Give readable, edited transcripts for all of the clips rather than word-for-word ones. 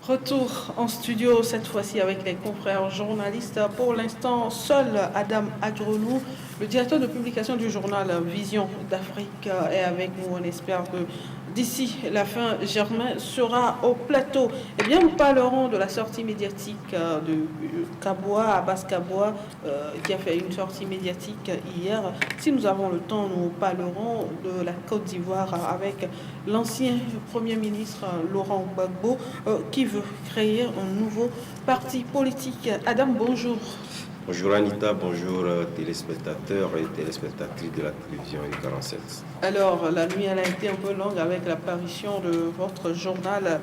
Retour en studio, cette fois-ci avec les confrères journalistes. Pour l'instant, seul Adam Adjronou, le directeur de publication du journal Vision d'Afrique, est avec nous. On espère que d'ici la fin, Germain sera au plateau. Eh bien, nous parlerons de la sortie médiatique de Kaboa, Abbas Kaboa, qui a fait une sortie médiatique hier. Si nous avons le temps, nous parlerons de la Côte d'Ivoire avec l'ancien Premier ministre Laurent Gbagbo, qui veut créer un nouveau parti politique. Adam, bonjour. Bonjour Anita, bonjour téléspectateurs et téléspectatrices de la télévision U47. Alors, la nuit elle a été un peu longue avec l'apparition de votre journal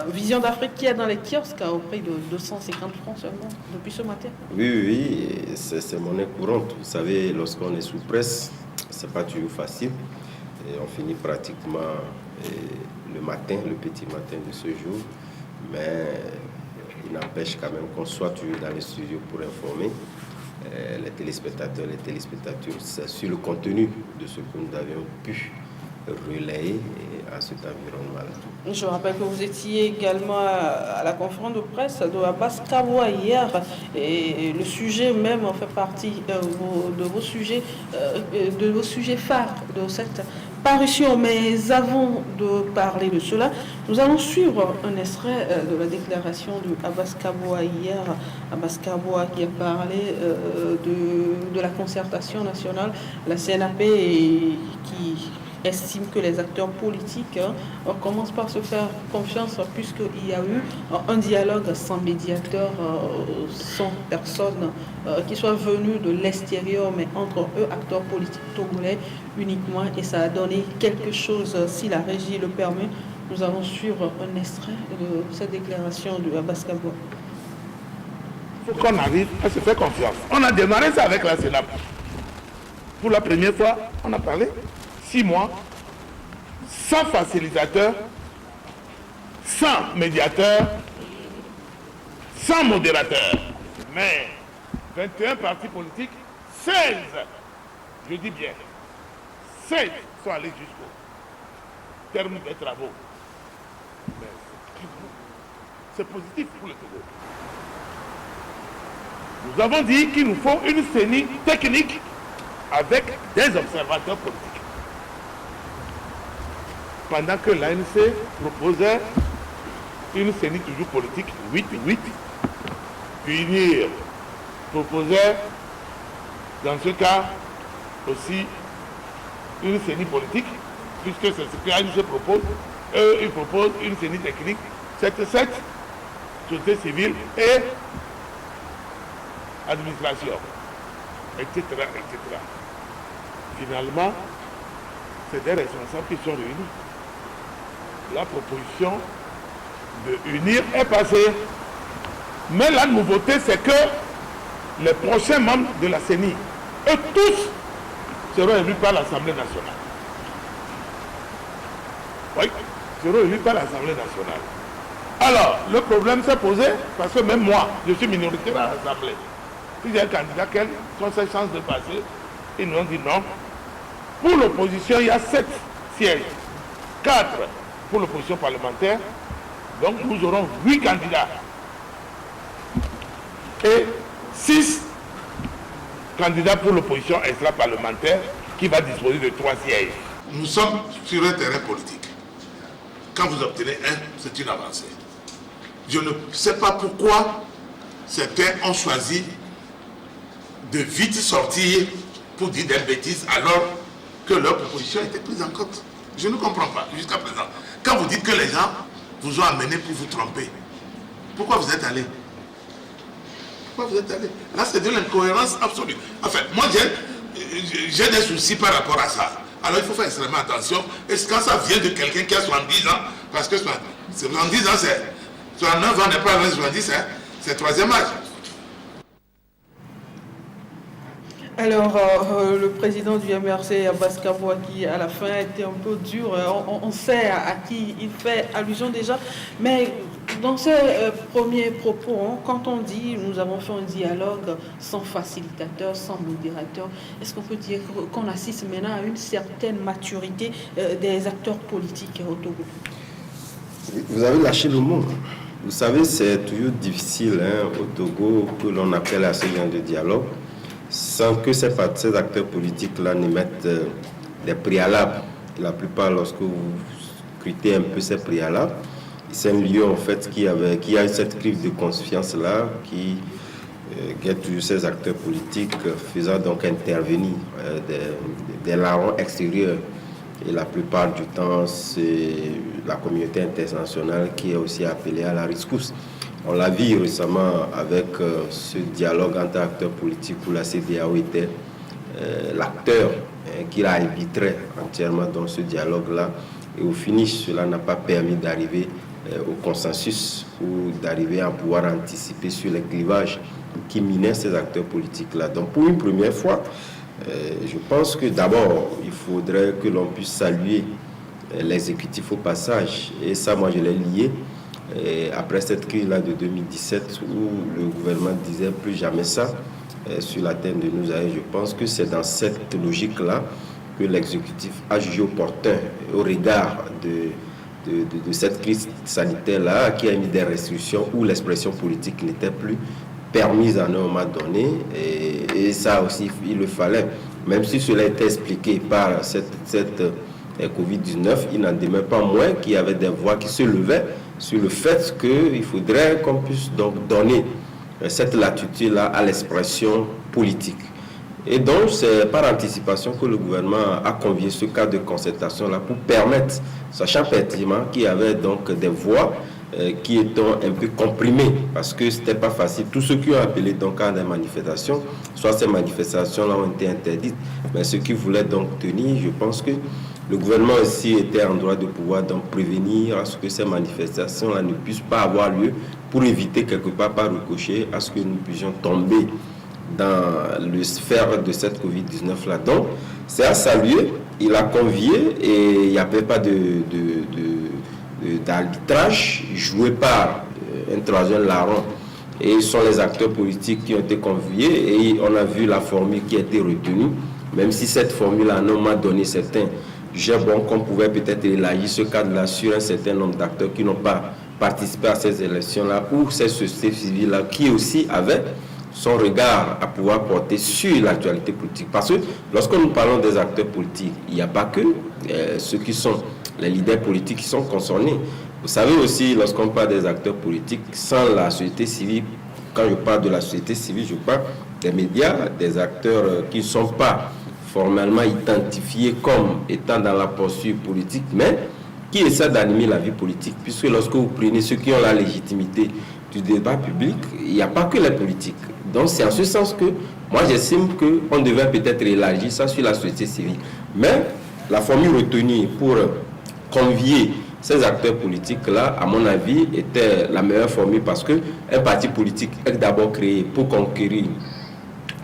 Vision d'Afrique qui est dans les kiosques au prix de 250 francs seulement depuis ce matin. Oui, c'est monnaie courante. Vous savez, lorsqu'on est sous presse, c'est pas toujours facile. Et on finit pratiquement le matin, le petit matin de ce jour. Mais il n'empêche quand même qu'on soit toujours dans les studios pour informer les téléspectateurs, les téléspectatrices sur le contenu de ce que nous avions pu relayer à cet environnement-là. Je rappelle que vous étiez également à la conférence de presse de Abbas Kaboa hier et le sujet même fait partie de vos sujets phares de cette parution. Mais avant de parler de cela, nous allons suivre un extrait de la déclaration de Abbas Kaboa hier. Abbas Kaboa qui a parlé de la concertation nationale, la CNAP, et qui estime que les acteurs politiques commencent par se faire confiance puisqu'il y a eu un dialogue sans médiateur, sans personne qui soit venue de l'extérieur, mais entre eux, acteurs politiques togolais uniquement, et ça a donné quelque chose. Si la régie le permet, nous allons suivre un extrait de cette déclaration de Abbas Kaboa. Il faut qu'on arrive à se faire confiance. On a démarré ça avec la CNAP. Pour la première fois, on a parlé 6 mois, sans facilitateur, sans médiateur, sans modérateur. Mais 21 partis politiques, 16, je dis bien, 16 sont allés jusqu'au terme des travaux. Mais c'est positif pour le Togo. Nous avons dit qu'il nous faut une CENI technique avec des observateurs politiques. Pendant que l'ANC proposait une CENI toujours politique 8-8, UNIR proposait dans ce cas aussi une CENI politique, puisque c'est ce que l'ANC propose. Eux, ils proposent une CENI technique 7-7, société civile et administration, etc., etc. Finalement, c'est des responsables qui sont réunis. La proposition de unir est passée. Mais la nouveauté, c'est que les prochains membres de la CENI, eux tous, seront élus par l'Assemblée nationale. Oui, seront élus par l'Assemblée nationale. Alors, le problème s'est posé, parce que même moi, je suis minoritaire à l'Assemblée. Si j'ai un candidat, quelles sont ses chances de passer? Ils nous ont dit non. Pour l'opposition, il y a 7 sièges. 4 pour l'opposition parlementaire. Donc nous aurons 8 candidats. Et 6 candidats pour l'opposition extra-parlementaire qui va disposer de 3 sièges. Nous sommes sur un terrain politique. Quand vous obtenez un, c'est une avancée. Je ne sais pas pourquoi certains ont choisi de vite sortir pour dire des bêtises alors que leur proposition était prise en compte. Je ne comprends pas jusqu'à présent. Quand vous dites que les gens vous ont amené pour vous tromper, pourquoi vous êtes allé? Pourquoi vous êtes allé? Là, c'est de l'incohérence absolue. Enfin, moi, j'ai des soucis par rapport à ça. Alors, il faut faire extrêmement attention. Et quand ça vient de quelqu'un qui a 70 ans, parce que 70 ans, c'est 69 ans n'est pas 70, hein, c'est 3e âge. Alors, le président du MRC, Abbas Kaboa, qui à la fin était un peu dur, on sait à qui il fait allusion déjà, mais dans ses premiers propos, quand on dit nous avons fait un dialogue sans facilitateur, sans modérateur, est-ce qu'on peut dire qu'on assiste maintenant à une certaine maturité des acteurs politiques au Togo? Vous avez lâché le mot. Vous savez, c'est toujours difficile au Togo que l'on appelle à ce genre de dialogue sans que ces acteurs politiques-là ne mettent des préalables. Et la plupart, lorsque vous scrutez un peu ces préalables, c'est un lieu en fait qui a cette crise de confiance-là, qui guette toujours ces acteurs politiques, faisant donc intervenir des larrons extérieurs. Et la plupart du temps, c'est la communauté internationale qui est aussi appelée à la rescousse. On l'a vu récemment avec ce dialogue entre acteurs politiques où la CEDEAO était l'acteur qui a arbitré entièrement dans ce dialogue-là. Et au finish, cela n'a pas permis d'arriver au consensus ou d'arriver à pouvoir anticiper sur les clivages qui minaient ces acteurs politiques-là. Donc pour une première fois, je pense que d'abord, il faudrait que l'on puisse saluer l'exécutif au passage. Et ça, moi, je l'ai lié après cette crise-là de 2017 où le gouvernement disait plus jamais ça sur la terre de nos aïeux. Je pense que c'est dans cette logique-là que l'exécutif a jugé opportun au regard de cette crise sanitaire-là qui a mis des restrictions où l'expression politique n'était plus permise à un moment donné, et ça aussi il le fallait, même si cela était expliqué par cette Covid-19, il n'en demeure pas moins qu'il y avait des voix qui se levaient sur le fait qu'il faudrait qu'on puisse donc donner cette latitude-là à l'expression politique. Et donc c'est par anticipation que le gouvernement a convié ce cadre de concertation-là pour permettre, sachant pertinemment qu'il y avait donc des voix qui étaient un peu comprimés parce que c'était pas facile. Tous ceux qui ont appelé donc à des manifestations, soit ces manifestations-là ont été interdites, mais ceux qui voulaient donc tenir, je pense que le gouvernement aussi était en droit de pouvoir donc prévenir à ce que ces manifestations-là ne puissent pas avoir lieu pour éviter quelque part par ricochet à ce que nous puissions tomber dans le sphère de cette Covid-19-là. Donc, c'est à saluer. Il a convié et il n'y avait pas d'arbitrage joué par un troisième larron. Et ce sont les acteurs politiques qui ont été conviés et on a vu la formule qui a été retenue, même si cette formule à un moment donné certains jugeaient bon qu'on pouvait peut-être élargir ce cadre-là sur un certain nombre d'acteurs qui n'ont pas participé à ces élections-là ou ces sociétés civiles-là qui aussi avaient son regard à pouvoir porter sur l'actualité politique. Parce que lorsque nous parlons des acteurs politiques, il n'y a pas que ceux qui sont les leaders politiques qui sont concernés. Vous savez aussi, lorsqu'on parle des acteurs politiques, sans la société civile, quand je parle de la société civile, je parle des médias, des acteurs qui ne sont pas formellement identifiés comme étant dans la posture politique, mais qui essaient d'animer la vie politique. Puisque lorsque vous prenez ceux qui ont la légitimité du débat public, il n'y a pas que les politiques. Donc c'est en ce sens que moi j'estime qu'on devait peut-être élargir ça sur la société civile. Mais la formule retenue pour convier ces acteurs politiques-là, à mon avis, était la meilleure formule parce qu'un parti politique est d'abord créé pour conquérir,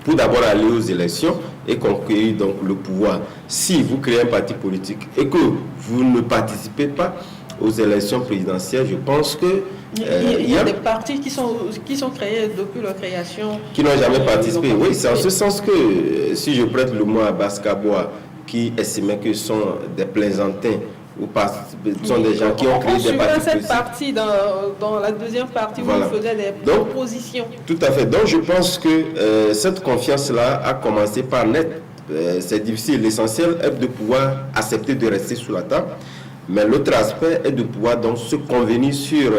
pour d'abord aller aux élections et conquérir donc le pouvoir. Si vous créez un parti politique et que vous ne participez pas aux élections présidentielles, je pense que il y a des partis qui sont créés depuis leur création. Qui n'ont jamais participé. Oui, c'est en ce sens que, si je prête le mot à Baskabois, qui estimait que ce sont des plaisantins, ou pas, ce sont des gens qui ont créé des partis cette partie dans la deuxième partie où on faisait des propositions. Tout à fait. Donc je pense que cette confiance-là a commencé par naître. C'est difficile. L'essentiel est de pouvoir accepter de rester sous la table. Mais l'autre aspect est de pouvoir donc se convenir sur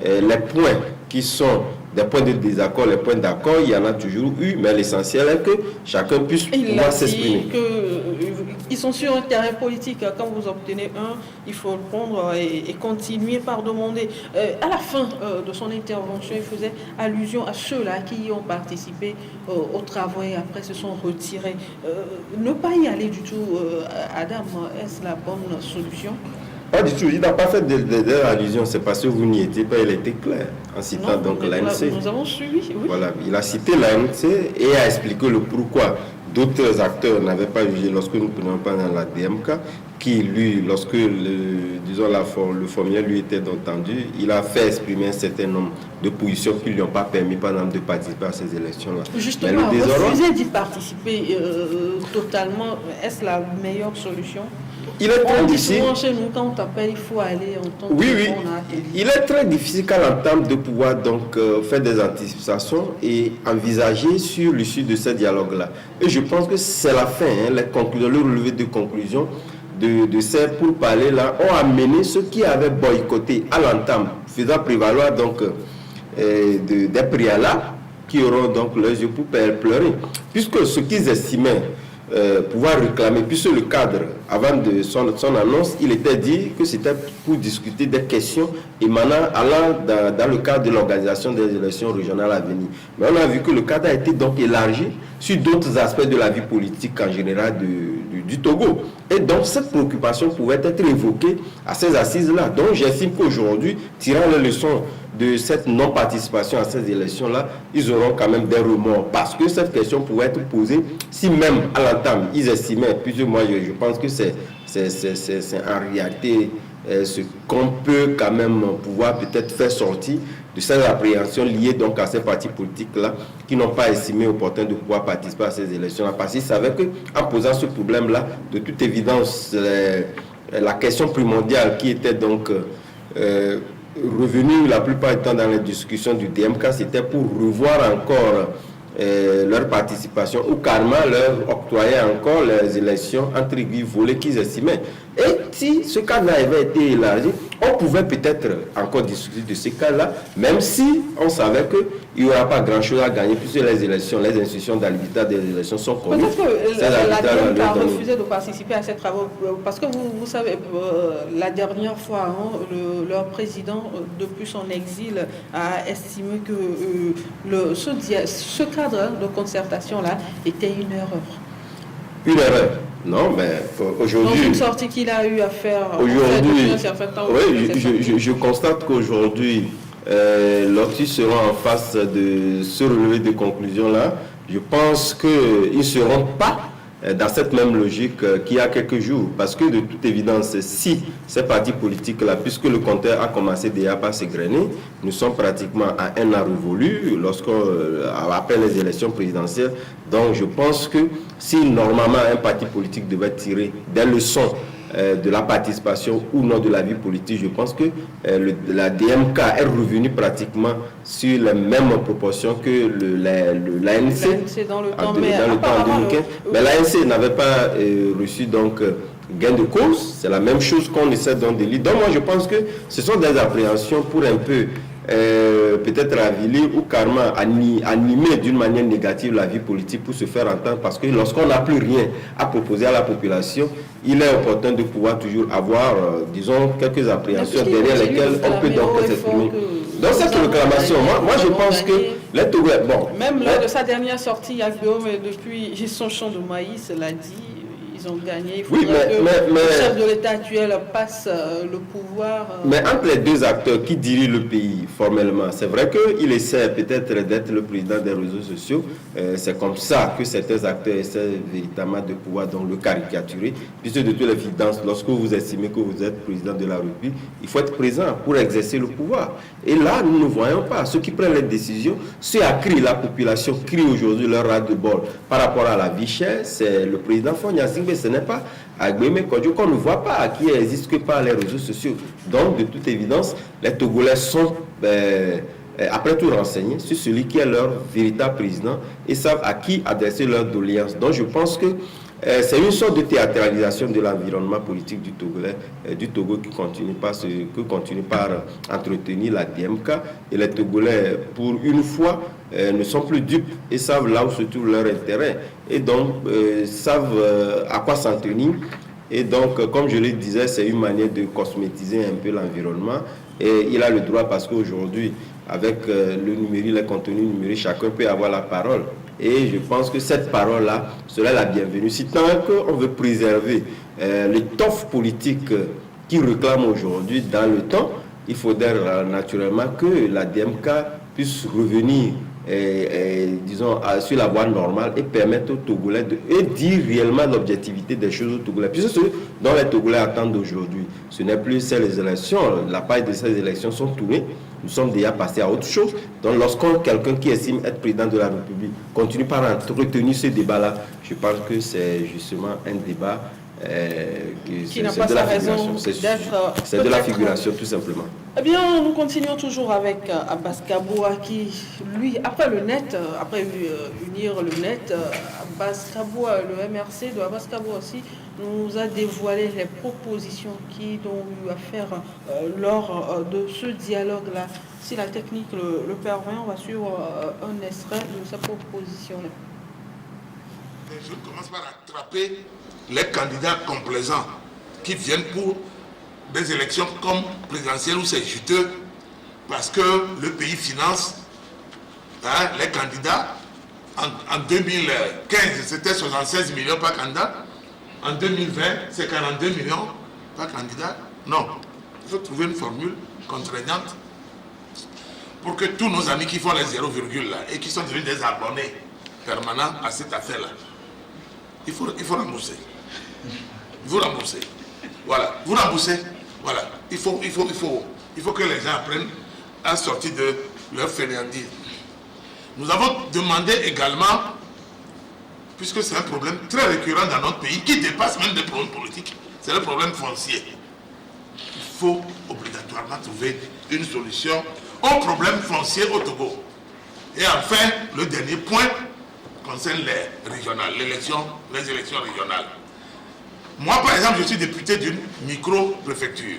les points qui sont des points de désaccord, les points d'accord, il y en a toujours eu, mais l'essentiel est que chacun puisse pouvoir s'exprimer. Ils sont sur un terrain politique. Quand vous obtenez un, il faut le prendre et continuer par demander. À la fin de son intervention, il faisait allusion à ceux-là qui ont participé aux travaux et après se sont retirés. Ne pas y aller du tout, Adam, est-ce la bonne solution? Pas du tout, il n'a pas fait d'allusion, c'est parce que vous n'y étiez pas, il était clair en citant donc l'ANC. Nous avons suivi, oui. Voilà, il a cité l'ANC et a expliqué le pourquoi d'autres acteurs n'avaient pas jugé lorsque nous ne prenions pas dans la DMK, qui lui, lorsque le formulaire lui était entendu, il a fait exprimer un certain nombre de positions qui ne lui ont pas permis par exemple de participer à ces élections-là. Justement, refuser d'y participer totalement, est-ce la meilleure solution? il est très on dit difficile. souvent chez nous, quand on t'appelle, il faut aller entendre. Oui, oui. Il est très difficile qu'à l'entame de pouvoir donc faire des anticipations et envisager sur l'issue de ce dialogue-là. Et je pense que c'est la fin, hein, les conclusions, le relevé de conclusion de ces pourparlers-là ont amené ceux qui avaient boycotté à l'entame, faisant prévaloir donc des préalables qui auront donc leurs yeux pour pleurer. Puisque ce qu'ils estimaient pouvoir réclamer, puisque le cadre, avant de son annonce, il était dit que c'était pour discuter des questions allant dans le cadre de l'organisation des élections régionales à venir. Mais on a vu que le cadre a été donc élargi sur d'autres aspects de la vie politique en général du Togo. Et donc cette préoccupation pouvait être évoquée à ces assises-là. Donc j'estime qu'aujourd'hui, tirant les leçons de cette non-participation à ces élections-là, ils auront quand même des remords. Parce que cette question pouvait être posée si même à l'entame, ils estimaient, puisque moi je pense que c'est en réalité ce qu'on peut quand même pouvoir peut-être faire sortir de ces appréhensions liées donc à ces partis politiques-là qui n'ont pas estimé opportun de pouvoir participer à ces élections-là. Parce qu'ils savaient qu'en posant ce problème-là, de toute évidence, la question primordiale qui était donc revenue la plupart du temps dans les discussions du DMK, c'était pour revoir encore leur participation ou carrément leur octroyer encore les élections entre guillemets volées qu'ils estimaient. Et si ce cas-là avait été élargi, on pouvait peut-être encore discuter de ce cas-là, même si on savait qu'il n'y aura pas grand-chose à gagner, puisque les élections, les institutions d'arbitrage des élections sont connues. Peut-être que la DMK a refusé de participer à ces travaux, parce que vous savez, la dernière fois, hein, leur président, depuis son exil, a estimé que ce cadre de concertation-là était une erreur. Une erreur? Non, mais aujourd'hui... Dans une sortie qu'il a eu à faire aujourd'hui, un certain temps. Oui, je constate qu'aujourd'hui, lorsqu'ils seront en face de ce relevé de conclusions-là, je pense qu'ils ne seront pas dans cette même logique qu'il y a quelques jours. Parce que de toute évidence, si ces partis politiques-là, puisque le compteur a commencé déjà par s'égrener, nous sommes pratiquement à un an révolu, après les élections présidentielles. Donc je pense que si normalement un parti politique devait tirer des leçons de la participation ou non de la vie politique, je pense que la DMK est revenue pratiquement sur les mêmes proportions que l'ANC dans le temps, en 2015. Mais l'ANC n'avait pas reçu donc gain de cause. C'est la même chose qu'on essaie donc de lire. Donc moi je pense que ce sont des appréhensions pour un peu peut-être aviler ou carrément animer d'une manière négative la vie politique pour se faire entendre, parce que lorsqu'on n'a plus rien à proposer à la population, il est opportun de pouvoir toujours avoir, disons, quelques appréhensions derrière lesquelles on peut donc s'exprimer. Dans cette réclamation, moi je pense que les Togolais, bon... Même lors de sa dernière sortie à Guillaume, depuis son champ de maïs, l'a dit, ils ont gagné. Il faudrait que le chef de l'État actuel passe le pouvoir. Mais entre les deux acteurs qui dirigent le pays formellement, c'est vrai qu'il essaie peut-être d'être le président des réseaux sociaux. C'est comme ça que certains acteurs essaient véritablement de pouvoir donc le caricaturer. Puisque de toute évidence, lorsque vous estimez que vous êtes président de la République, il faut être présent pour exercer le pouvoir. Et là, nous ne voyons pas. Ceux qui prennent les décisions, ceux à qui la population crie aujourd'hui leur ras-de-bol par rapport à la vie chère, c'est le président Fogna Singbe. Ce n'est pas Agbémé Kodjo qu'on ne voit pas, qui n'existe que par les réseaux sociaux. Donc, de toute évidence, les Togolais sont après tout renseignés sur celui qui est leur véritable président et savent à qui adresser leurs doléances. Donc, je pense que c'est une sorte de théâtralisation de l'environnement politique du Togo qui continue par entretenir la DMK. Et les Togolais, pour une fois, ne sont plus dupes et savent là où se trouve leur intérêt. Et donc, savent à quoi s'en tenir. Et donc, comme je le disais, c'est une manière de cosmétiser un peu l'environnement. Et il a le droit parce qu'aujourd'hui, avec le numérique, les contenus numériques, chacun peut avoir la parole. Et je pense que cette parole-là serait la bienvenue. Si tant qu'on veut préserver l'étoffe politique qui réclame aujourd'hui dans le temps, il faudrait naturellement que la DMK puisse revenir disons, sur la voie normale et permettre aux Togolais de dire réellement l'objectivité des choses aux Togolais. Puisque ce dont les Togolais attendent aujourd'hui, ce n'est plus ces élections. La paille de ces élections sont tournées. Nous sommes déjà passés à autre chose. Donc, quelqu'un qui estime être président de la République continue par entretenir ce débat-là, je pense que c'est justement un débat qui n'a pas sa raison d'être. C'est de la figuration, tout simplement. Eh bien, nous continuons toujours avec Abbas Kaboua qui, lui, après le net, après unir le net, Abbas Kaboua, le MRC de Abbas Kaboua aussi, nous a dévoilé les propositions qu'ils ont eu à faire lors de ce dialogue-là. Si la technique le permet, on va suivre un extrait de sa proposition. Je commence par attraper les candidats complaisants qui viennent pour des élections comme présidentielles où c'est juteux parce que le pays finance les candidats. En 2015, c'était 76 millions par candidat. En 2020, c'est 42 millions par candidat. Non, il faut trouver une formule contraignante pour que tous nos amis qui font les 0, là et qui sont devenus des abonnés permanents à cette affaire-là, il faut rembourser. Vous remboursez. Voilà, vous remboursez. Voilà, il faut que les gens apprennent à sortir de leur fainéantise. Nous avons demandé également, puisque c'est un problème très récurrent dans notre pays, qui dépasse même des problèmes politiques, c'est le problème foncier. Il faut obligatoirement trouver une solution au problème foncier au Togo. Et enfin, le dernier point concerne les régionales, les élections régionales. Moi, par exemple, je suis député d'une micro-préfecture.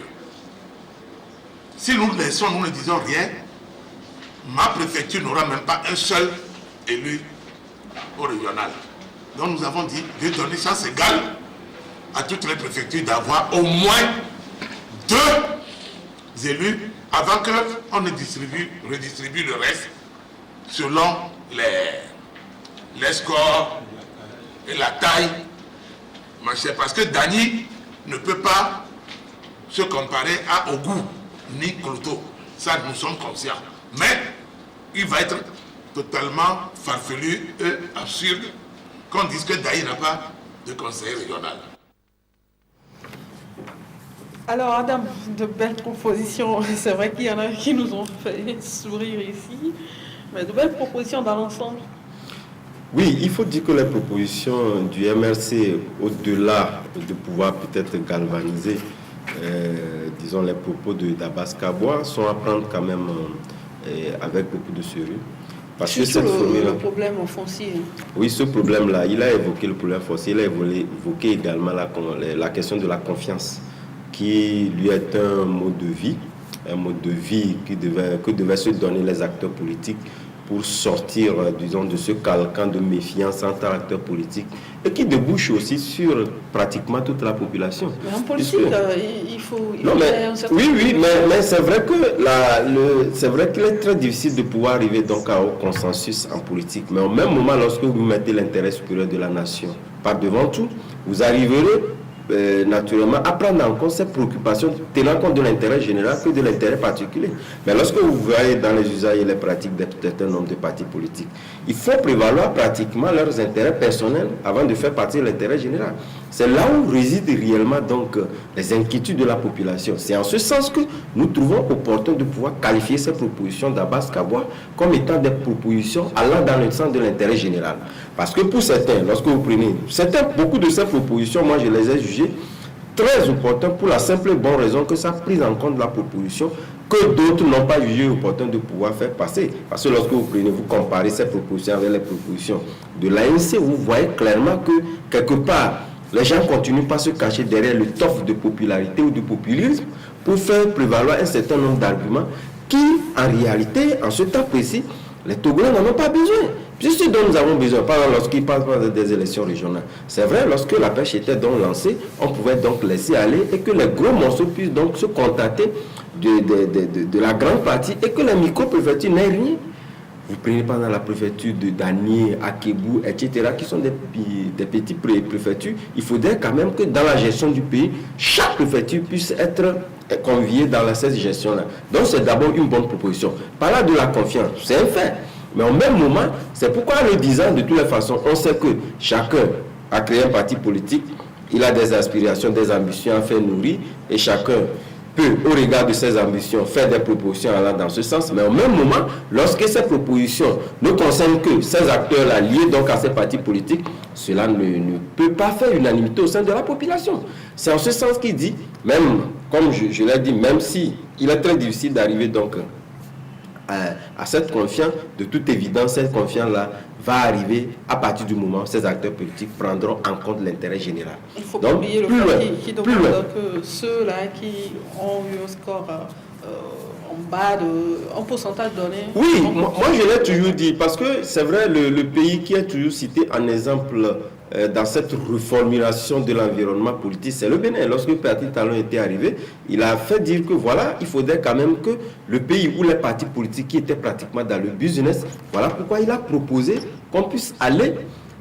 Si nous laissons, nous ne disons rien, ma préfecture n'aura même pas un seul élu au régional. Donc nous avons dit de donner chance égale à toutes les préfectures d'avoir au moins 2 élus avant qu'on ne redistribue le reste selon les scores et la taille. Parce que Dany ne peut pas se comparer à Ogou ni Cloto. Ça, nous sommes conscients. Mais il va être totalement farfelu et absurde qu'on dise que Dany n'a pas de conseiller régional. Alors Adam, de belles propositions. C'est vrai qu'il y en a qui nous ont fait sourire ici, mais de belles propositions dans l'ensemble. Oui, il faut dire que les propositions du MRC, au-delà de pouvoir peut-être galvaniser, disons, les propos d'Abbas Kaboua, sont à prendre quand même avec beaucoup de sérieux. Parce que cette le problème foncier. Oui, ce problème-là, il a évoqué le problème foncier, il a évoqué également la question de la confiance, qui lui est un mode de vie que devaient se donner les acteurs politiques pour sortir, disons, de ce carcan de méfiance entre acteurs politiques et qui débouche aussi sur pratiquement toute la population. Mais en politique, il faut oui, mais c'est vrai que c'est vrai qu'il est très difficile de pouvoir arriver donc au consensus en politique. Mais au même moment, lorsque vous mettez l'intérêt supérieur de la nation par devant tout, vous arriverez naturellement à prendre en compte ces préoccupations, tenant compte de l'intérêt général que de l'intérêt particulier. Mais lorsque vous voyez dans les usages et les pratiques d'un certain nombre de partis politiques, il faut prévaloir pratiquement leurs intérêts personnels avant de faire partie de l'intérêt général. C'est là où résident réellement donc les inquiétudes de la population. C'est en ce sens que nous trouvons opportun de pouvoir qualifier ces propositions d'Abbas Kaboua comme étant des propositions allant dans le sens de l'intérêt général. Parce que pour certains, lorsque vous prenez beaucoup de ces propositions, moi je les ai jugées très opportunes pour la simple et bonne raison que ça a pris en compte la proposition que d'autres n'ont pas jugé opportun de pouvoir faire passer. Parce que lorsque vous comparez ces propositions avec les propositions de l'ANC, vous voyez clairement que quelque part, les gens continuent pas à se cacher derrière le toffe de popularité ou de populisme pour faire prévaloir un certain nombre d'arguments qui, en réalité, en ce temps précis, les Togolais n'en ont pas besoin. C'est ce dont nous avons besoin, par exemple, lorsqu'ils passent des élections régionales. C'est vrai, lorsque la pêche était donc lancée, on pouvait donc laisser aller et que les gros morceaux puissent donc se contenter de la grande partie et que les micro-préfectures n'aient rien. Vous prenez pendant la préfecture de Dany, Akebou, etc., qui sont des petites préfectures. Il faudrait quand même que dans la gestion du pays, chaque préfecture puisse être conviée dans cette gestion-là. Donc c'est d'abord une bonne proposition. Par là de la confiance, c'est un fait. Mais au même moment, c'est pourquoi le disant de toutes les façons, on sait que chacun a créé un parti politique, il a des aspirations, des ambitions à faire nourrir, et chacun peut, au regard de ses ambitions, faire des propositions allant dans ce sens, mais au même moment, lorsque ces propositions ne concernent que ces acteurs-là liés donc à ces partis politiques, cela ne peut pas faire unanimité au sein de la population. C'est en ce sens qu'il dit, même, comme je l'ai dit, même si il est très difficile d'arriver donc à cette confiance, de toute évidence, cette confiance-là va arriver à partir du moment où ces acteurs politiques prendront en compte l'intérêt général. Il faut pas oublier le fait qui demande que ceux-là qui ont eu un score en bas en pourcentage donné. Oui, moi je l'ai toujours dit, parce que c'est vrai, le pays qui est toujours cité en exemple dans cette reformulation de l'environnement politique, c'est le Bénin. Lorsque Patrice Talon était arrivé, il a fait dire que voilà, il faudrait quand même que le pays où les partis politiques qui étaient pratiquement dans le business, voilà pourquoi il a proposé qu'on puisse aller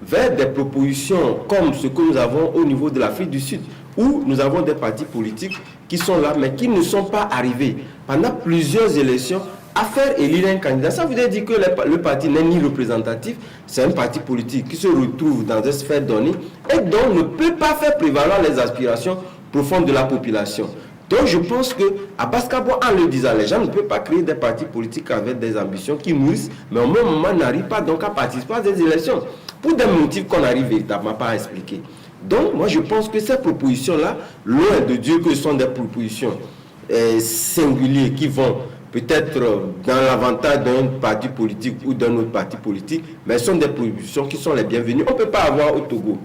vers des propositions comme ce que nous avons au niveau de l'Afrique du Sud, où nous avons des partis politiques qui sont là, mais qui ne sont pas arrivés pendant plusieurs élections à faire élire un candidat. Ça veut dire que le parti n'est ni représentatif, c'est un parti politique qui se retrouve dans une sphère donnée et dont ne peut pas faire prévaloir les aspirations profondes de la population. Donc je pense que Abbas Kabwa, en le disant, les gens ne peuvent pas créer des partis politiques avec des ambitions qui mouillent, mais au même moment n'arrivent pas donc à participer à des élections pour des motifs qu'on n'arrive véritablement pas à expliquer. Donc moi je pense que ces propositions-là, loin de Dieu que ce sont des propositions singulières qui vont peut-être dans l'avantage d'un parti politique ou d'un autre parti politique, mais ce sont des propositions qui sont les bienvenues. On ne peut pas avoir au Togo,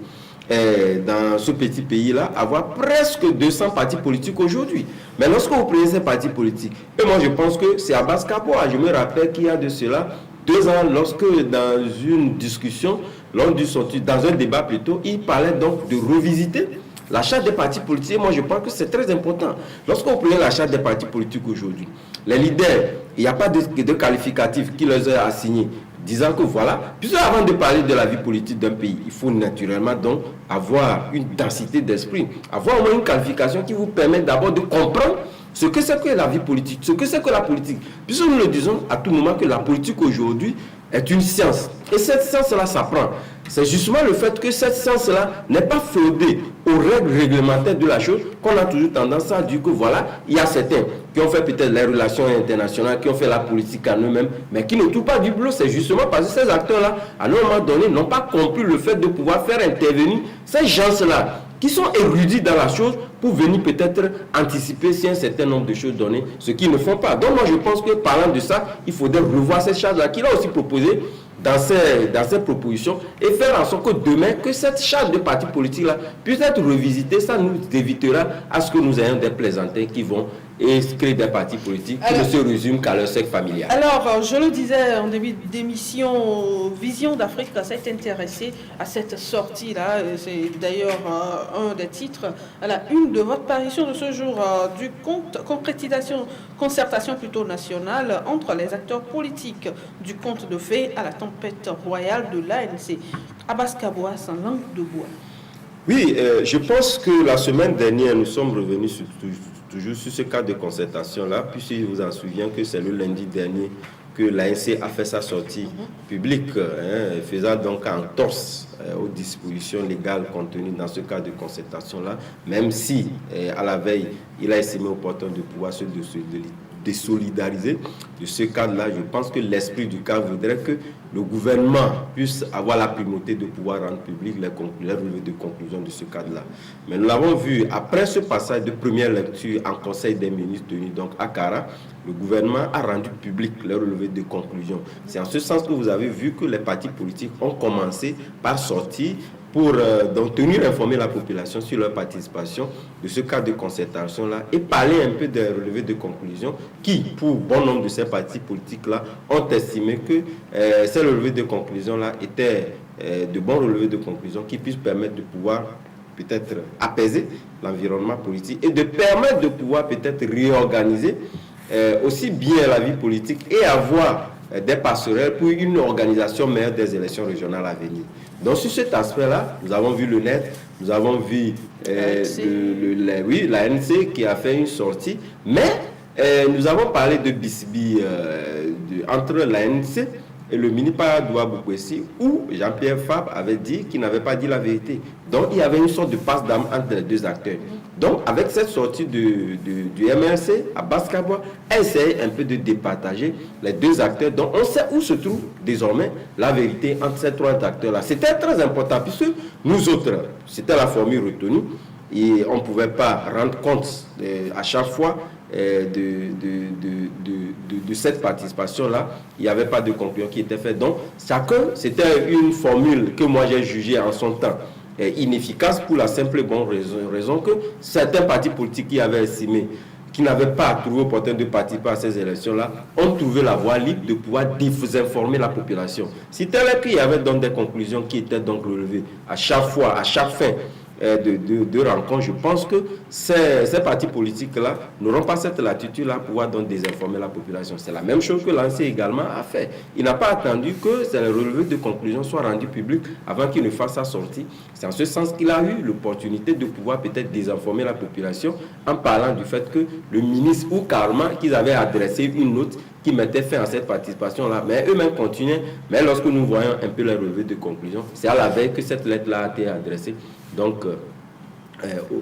dans ce petit pays-là, avoir presque 200 partis politiques aujourd'hui. Mais lorsque vous prenez ces partis politiques, et moi je pense que c'est Abbas Kabwa, je me rappelle qu'il y a de cela 2 ans, lorsque dans une discussion, dans un débat plutôt, il parlait donc de revisiter la charte des partis politiques. Moi je pense que c'est très important. Lorsque vous prenez la charte des partis politiques aujourd'hui, les leaders, il n'y a pas de qualificatif qui leur est assigné, disant que voilà, puisque avant de parler de la vie politique d'un pays, il faut naturellement donc avoir une densité d'esprit, avoir au moins une qualification qui vous permet d'abord de comprendre ce que c'est que la vie politique, ce que c'est que la politique. Puisque nous le disons à tout moment que la politique aujourd'hui est une science. Et cette science-là s'apprend. C'est justement le fait que cette science-là n'est pas fondée aux règles réglementaires de la chose qu'on a toujours tendance à dire que voilà, il y a certains qui ont fait peut-être les relations internationales, qui ont fait la politique en eux-mêmes, mais qui ne trouvent pas du boulot. C'est justement parce que ces acteurs-là, à un moment donné, n'ont pas compris le fait de pouvoir faire intervenir ces gens-là qui sont érudits dans la chose pour venir peut-être anticiper si un certain nombre de choses données, ce qu'ils ne font pas. Donc moi je pense que parlant de ça, il faudrait revoir cette charte-là qu'il a aussi proposé dans ses propositions et faire en sorte que demain, que cette charte de parti politique-là puisse être revisitée. Ça nous évitera à ce que nous ayons des plaisantins qui vont créer des partis politiques qui ne se résument qu'à leur cercle familial. Alors, je le disais en début d'émission, Vision d'Afrique s'est intéressée à cette sortie-là. C'est d'ailleurs un des titres à la une de votre parution de ce jour du concertation plutôt nationale entre les acteurs politiques du conte de fées à la tempête royale de l'ANC. Abbas Kabwa sans langue de bois. Oui, je pense que la semaine dernière, nous sommes revenus toujours sur ce cas de concertation-là, puisqu'il vous en souvient que c'est le lundi dernier que l'ANC a fait sa sortie publique, faisant donc entorse aux dispositions légales contenues dans ce cas de concertation-là, même si, à la veille, il a estimé opportun de pouvoir se désolidariser de ce cadre-là. Je pense que l'esprit du cas voudrait que le gouvernement puisse avoir la primauté de pouvoir rendre public les relevés de conclusion de ce cadre-là. Mais nous l'avons vu, après ce passage de première lecture en Conseil des ministres tenu donc à Kara, le gouvernement a rendu public les relevés de conclusion. C'est en ce sens que vous avez vu que les partis politiques ont commencé par sortir pour donc tenir informer la population sur leur participation de ce cadre de concertation-là et parler un peu des relevés de conclusion qui, pour bon nombre de ces partis politiques-là, ont estimé que ces relevés de conclusion-là étaient de bons relevés de conclusion qui puissent permettre de pouvoir peut-être apaiser l'environnement politique et de permettre de pouvoir peut-être réorganiser aussi bien la vie politique et avoir des passerelles pour une organisation meilleure des élections régionales à venir. Donc sur cet aspect-là, nous avons vu le NET, nous avons vu l'ANC qui a fait une sortie, mais nous avons parlé de BCB entre l'ANC et le ministre Paradoua Boukwesi, où Jean-Pierre Fabre avait dit qu'il n'avait pas dit la vérité. Donc il y avait une sorte de passe d'âme entre les deux acteurs. Donc avec cette sortie du MRC, Abbas Kaboua essaie un peu de départager les deux acteurs. Donc on sait où se trouve désormais la vérité entre ces trois acteurs-là. C'était très important puisque nous autres, c'était la formule retenue et on ne pouvait pas rendre compte à chaque fois de cette participation-là. Il n'y avait pas de conclusion qui était faite. Donc, chacun, c'était une formule que moi j'ai jugée en son temps inefficace pour la simple et bonne raison que certains partis politiques qui avaient estimé qui n'avaient pas trouvé opportun de participer à ces élections-là, ont trouvé la voie libre de pouvoir désinformer la population. Si tel est qu'il y avait donc des conclusions qui étaient donc relevées à chaque fois, à chaque fin de rencontres, je pense que ces partis politiques-là n'auront pas cette latitude-là pour pouvoir donc désinformer la population. C'est la même chose que l'ANC également a fait. Il n'a pas attendu que ces relevés de conclusions soient rendus publics avant qu'il ne fasse sa sortie. C'est en ce sens qu'il a eu l'opportunité de pouvoir peut-être désinformer la population en parlant du fait que le ministre ou carrément qu'ils avaient adressé une note qui mettait fin à cette participation-là, mais eux-mêmes continuaient. Mais lorsque nous voyons un peu les relevés de conclusions, c'est à la veille que cette lettre-là a été adressée donc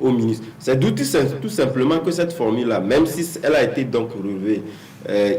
au ministre. C'est tout simplement que cette formule-là, même si elle a été donc relevée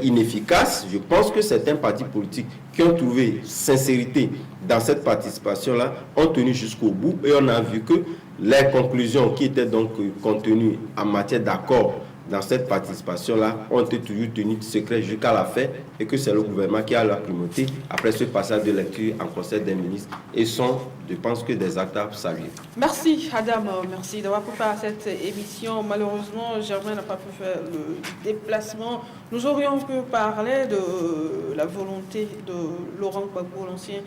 inefficace, je pense que certains partis politiques qui ont trouvé sincérité dans cette participation-là ont tenu jusqu'au bout et on a vu que les conclusions qui étaient donc contenues en matière d'accord dans cette participation-là ont été toujours tenues secrètes jusqu'à la fin et que c'est le gouvernement qui a la primauté après ce passage de lecture en conseil des ministres et sont, je pense que des actes à saluer. Merci Adam, merci d'avoir préparé cette émission. Malheureusement, Germain n'a pas pu faire le déplacement. Nous aurions pu parler de la volonté de Laurent Gbagbo, l'ancien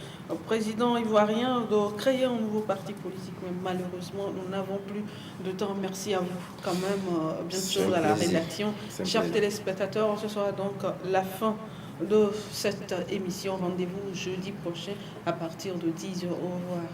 président ivoirien, de créer un nouveau parti politique. Mais malheureusement, nous n'avons plus de temps. Merci à vous quand même, bien sûr, à la rédaction. Chers téléspectateurs, ce sera donc la fin de cette émission. Rendez-vous jeudi prochain à partir de 10h. Au revoir.